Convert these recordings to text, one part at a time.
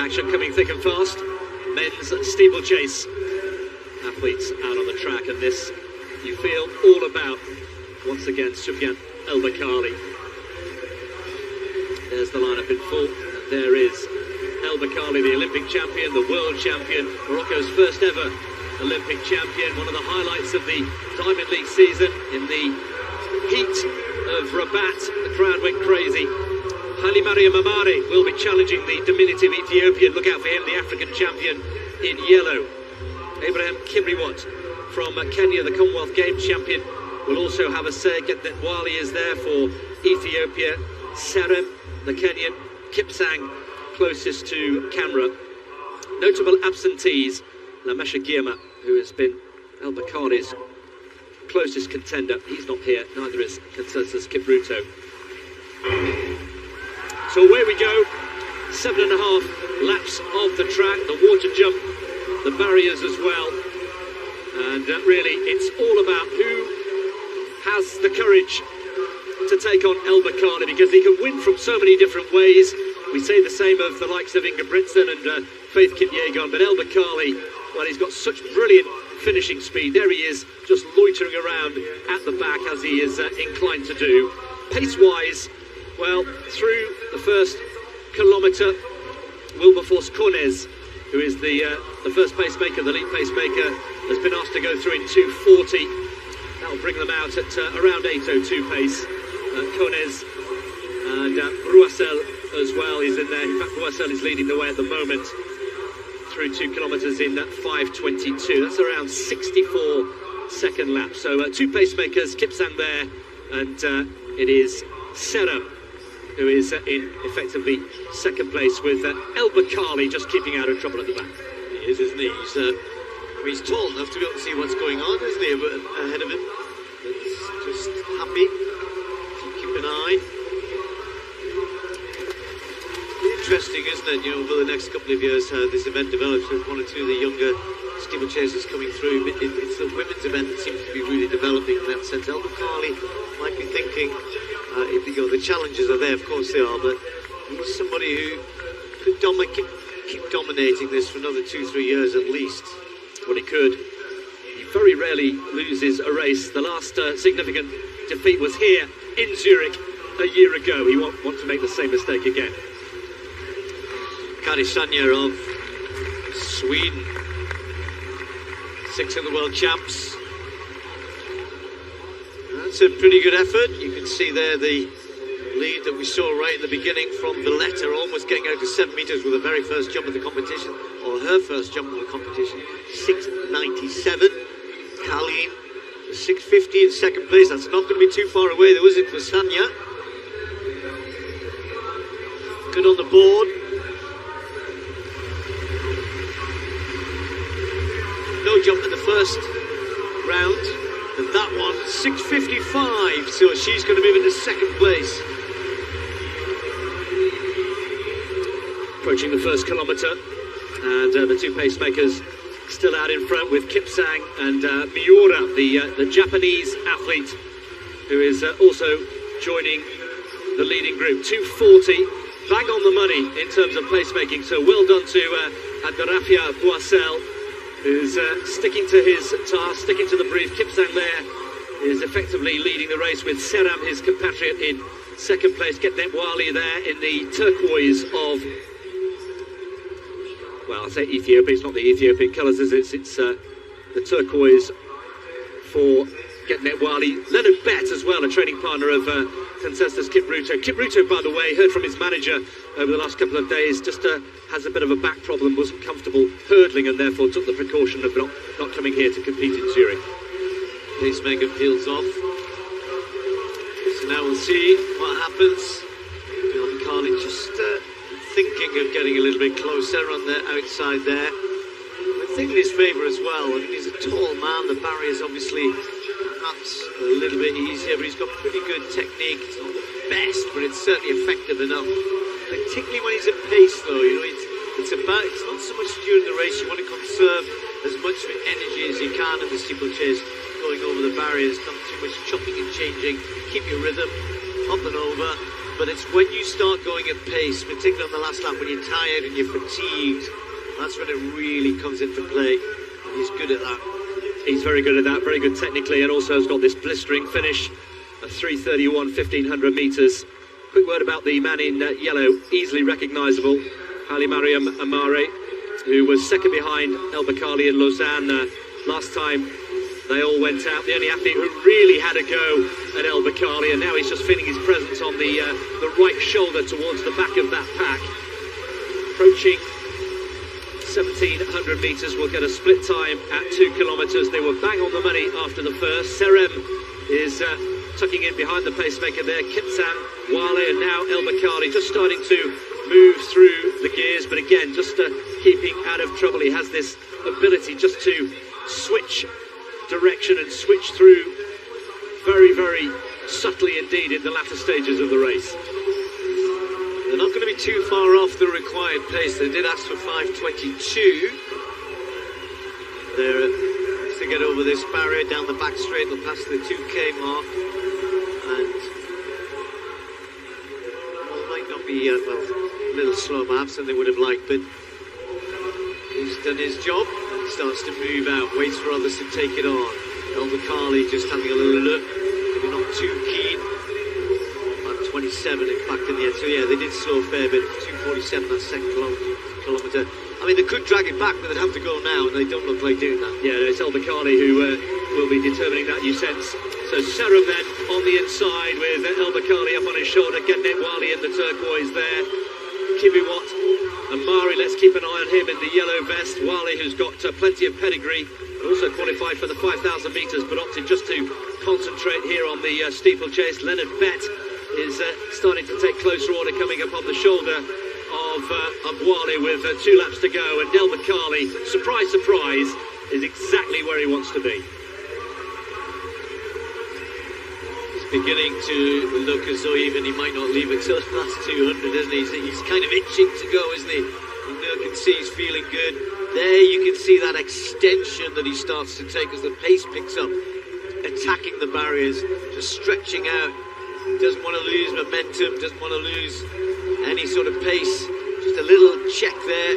Action coming thick and fast. Men's steeplechase. Athletes out on the track, and this you feel all about. Once again, Sufyan El-Baqali. There's the lineup in full. And there is El-Baqali, the Olympic champion, the world champion, Morocco's first ever Olympic champion. One of the highlights of the Diamond League season. In the heat of Rabat, the crowd went crazy. Haile Mariam Amari will be challenging the diminutive Ethiopian. Look out for him, the African champion in yellow. Abraham Kibriwat from Kenya, the Commonwealth Games champion, will also have a say. Wali is there for Ethiopia. Serem, the Kenyan. Kipsang, closest to camera. Notable absentees, Lamesha Girma, who has been El-Baqali's closest contender. He's not here, neither is Consensus Kipruto. So away we go, 7.5 laps of the track, the water jump, the barriers as well. And really, it's all about who has the courage to take on El-Baqali, because he can win from so many different ways. We say the same of the likes of Inga Britson and Faith Kipyegon, but El-Baqali, well, he's got such brilliant finishing speed. There he is, just loitering around at the back as he is inclined to do. Pace-wise, well, through the first kilometre, Wilberforce Cornez, who is the first pacemaker, the lead pacemaker, has been asked to go through in 2:40. That'll bring them out at around 8:02 pace. Cornez and Roussel as well is in there. In fact, Roussel is leading the way at the moment through 2 kilometres in 5:22. That's around 64-second lap. So two pacemakers, Kipsang there, and it is Serem who is in effectively second place, with El-Baqali just keeping out of trouble at the back. He is, isn't he? He's tall enough to be able to see what's going on, isn't he, ahead of him? It's just happy to keep an eye. Interesting, isn't it, over the next couple of years how this event develops, with 1 or 2 of the younger steeplechasers coming through. It's the women's event that seems to be really developing in that sense. El-Baqali might be thinking, if the challenges are there, of course they are, but he's somebody who could keep dominating this for another 2-3 years at least. Well, he could. He very rarely loses a race. The last significant defeat was here in Zurich a year ago. He won't want to make the same mistake again. Kari Sanya of Sweden, 6th of the world champs. That's a pretty good effort. You can see there the lead that we saw right in the beginning from Valletta, almost getting out to 7 metres with the very first jump of the competition, or her first jump of the competition, 6.97. Colleen, 6.50 in second place. That's not going to be too far away, though, is it, for Sanya? Good on the board. No jump in the first round, and that one 6.55, so she's going to move into second place. Approaching the first kilometre, and the two pacemakers still out in front, with Kipsang and Miura, the Japanese athlete, who is also joining the leading group. 2:40, bang on the money in terms of placemaking, so well done to Abderrafia Boissel, who's sticking to his task, sticking to the brief. Kipsang there is effectively leading the race, with Serem, his compatriot, in second place. Getnet Wali there in the turquoise of, well, I say Ethiopia, it's not the Ethiopian colours, is it? It's the turquoise for Getnet Wali. Leonard Bett as well, a training partner of Consensus Kipruto. Kipruto, by the way, heard from his manager over the last couple of days, just has a bit of a back problem, wasn't comfortable hurdling, and therefore took the precaution of not coming here to compete in Zurich. Pacemaker peels off. So now we'll see what happens. El-Baqali just thinking of getting a little bit closer on the outside there. I think in his favour as well. I mean, he's a tall man. The barrier's obviously perhaps a little bit easier, but he's got pretty good technique. It's not the best, but it's certainly effective enough. Particularly when he's at pace, though, it's not so much during the race. You want to conserve as much energy as you can in the steeplechase, going over the barriers, not too much chopping and changing. Keep your rhythm, up and over, but it's when you start going at pace, particularly on the last lap, when you're tired and you're fatigued, that's when it really comes into play. And he's good at that. He's very good at that, very good technically, and also has got this blistering finish at 3:31, 1500 metres. Quick word about the man in yellow, easily recognisable, Haile Mariam Amare, who was second behind El Baqali in Lausanne last time they all went out. The only athlete who really had a go at El Baqali, and now he's just feeling his presence on the right shoulder towards the back of that pack. Approaching 1700 metres, will get a split time at 2 kilometres. They were bang on the money after the first. Serem is tucking in behind the pacemaker there. Kipsang, Wale, and now El Baqali just starting to move through the gears, but again, just keeping out of trouble. He has this ability just to switch direction and switch through very, very subtly indeed in the latter stages of the race. They're not going to be too far off the required pace. They did ask for 5:22. They're to get over this barrier down the back straight. They'll pass the 2k mark, and well, it might not be well, a little slow perhaps than they would have liked, but he's done his job. He starts to move out, waits for others to take it on. El Baqali just having a little look, maybe not too keen. 27 in fact in the end, so yeah, they did slow a fair bit. 2:47 that second kilometre. I mean, they could drag it back, but they'd have to go now, and they don't look like doing that. Yeah, it's El Baqali who will be determining that, you sense. So Serem then on the inside with El Baqali up on his shoulder, getting it. Wale in the turquoise there. Kibiwat and Mari, let's keep an eye on him in the yellow vest. Wale, who's got plenty of pedigree, and also qualified for the 5,000 metres, but opted just to concentrate here on the steeplechase. Leonard Bett is starting to take closer order, coming up on the shoulder of Wale with 2 laps to go, and El Baqali, surprise, surprise, is exactly where he wants to be. He's beginning to look as though even he might not leave it till the last 200, isn't he? He's kind of itching to go, isn't he? You can see he's feeling good. There you can see that extension that he starts to take as the pace picks up, attacking the barriers, just stretching out. Doesn't want to lose momentum, doesn't want to lose any sort of pace. Just a little check there,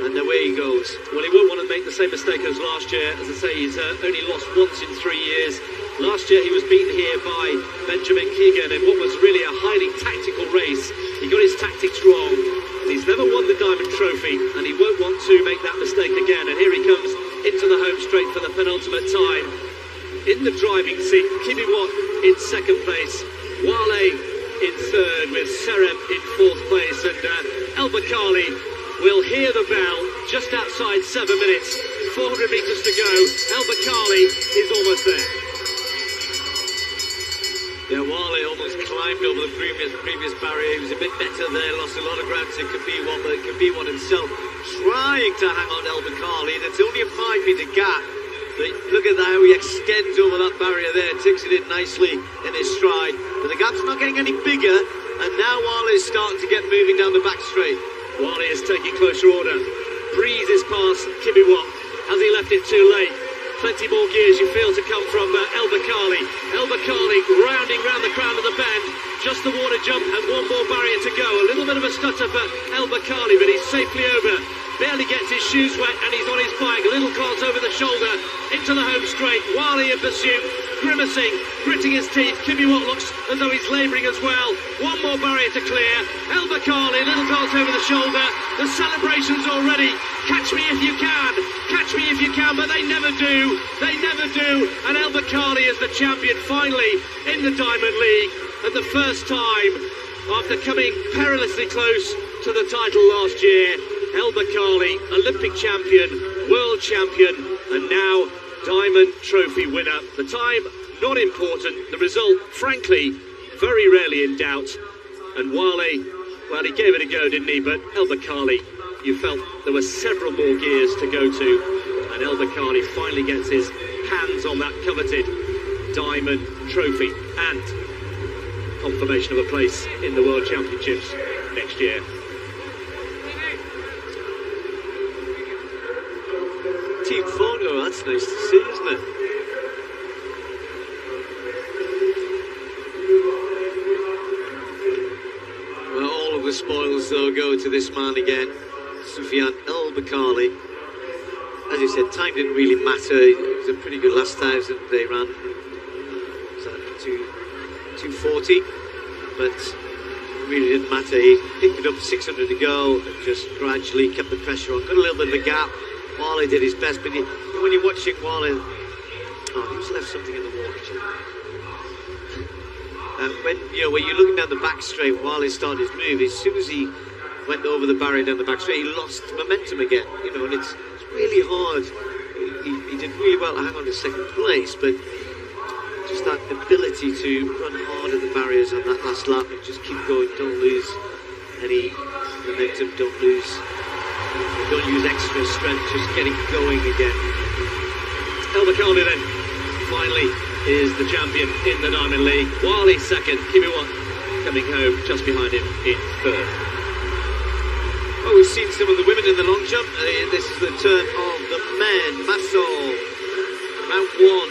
and away he goes. Well, he won't want to make the same mistake as last year. As I say, he's only lost once in 3 years. Last year he was beaten here by Benjamin Keegan in what was really a highly tactical race. He got his tactics wrong, and he's never won the Diamond Trophy, and he won't want to make that mistake again. And here he comes into the home straight for the penultimate time. In the driving seat, Kibiwat in second place, Wale in third, with Serem in fourth place, and El Baqali will hear the bell just outside 7 minutes. 400 metres to go. El Baqali is almost there. Yeah, Wale almost climbed over the previous barrier. He was a bit better there, lost a lot of ground to Kibiwat, but Kibiwat himself trying to hang on El Baqali. That's only a 5 metre gap. But look at how he extends over that barrier there, takes it in nicely in his stride. But the gap's not getting any bigger, and now Wale is starting to get moving down the back straight. Wale is taking closer order, breezes past Kibiwat. Has he left it too late? Plenty more gears you feel to come from El Baqali. El Baqali rounding round the crown of the bend. Just the water jump and one more barrier to go. A little bit of a stutter for El Baqali, but he's safely over. Barely gets his shoes wet, and he's on his bike. A little glance over the shoulder into the home straight. Wale in pursuit, grimacing, gritting his teeth. Kibiwat looks as though he's labouring as well. One more barrier to clear. El Baqali, a little glance over the shoulder. The celebrations already. Catch me if you can. Catch me if you can, but they never do. They never do. And El Baqali is the champion finally in the Diamond League. And the first time after coming perilously close to the title last year. El Baqali, Olympic champion, world champion, and now Diamond Trophy winner. The time, not important. The result, frankly, very rarely in doubt. And Wale, well, he gave it a go, didn't he? But El Baqali, you felt there were several more gears to go to. And El Baqali finally gets his hands on that coveted Diamond Trophy and confirmation of a place in the World Championships next year. Team photo, that's nice to see, isn't it? spoils though go to this man again, Sufyan el-Baqali. As you said, time didn't really matter. It was a pretty good last 1,000 they ran. Was that 240? But it really didn't matter. He picked it up 600 to go and just gradually kept the pressure on. Got a little bit of a gap. Wally did his best, but when you're watching Wally, he just left something in the water. When you're looking down the back straight, Wally started his move. As soon as he went over the barrier down the back straight, he lost momentum again. And it's really hard. He did really well to hang on to second place, but just that ability to run hard at the barriers on that last lap and just keep going, don't lose any momentum, don't use extra strength, just getting going again. El-Baqali then finally is the champion in the Diamond League. Wally second, Kimiwa coming home just behind him in third. Well, we've seen some of the women in the long jump. This is the turn of the men. Massol, round one.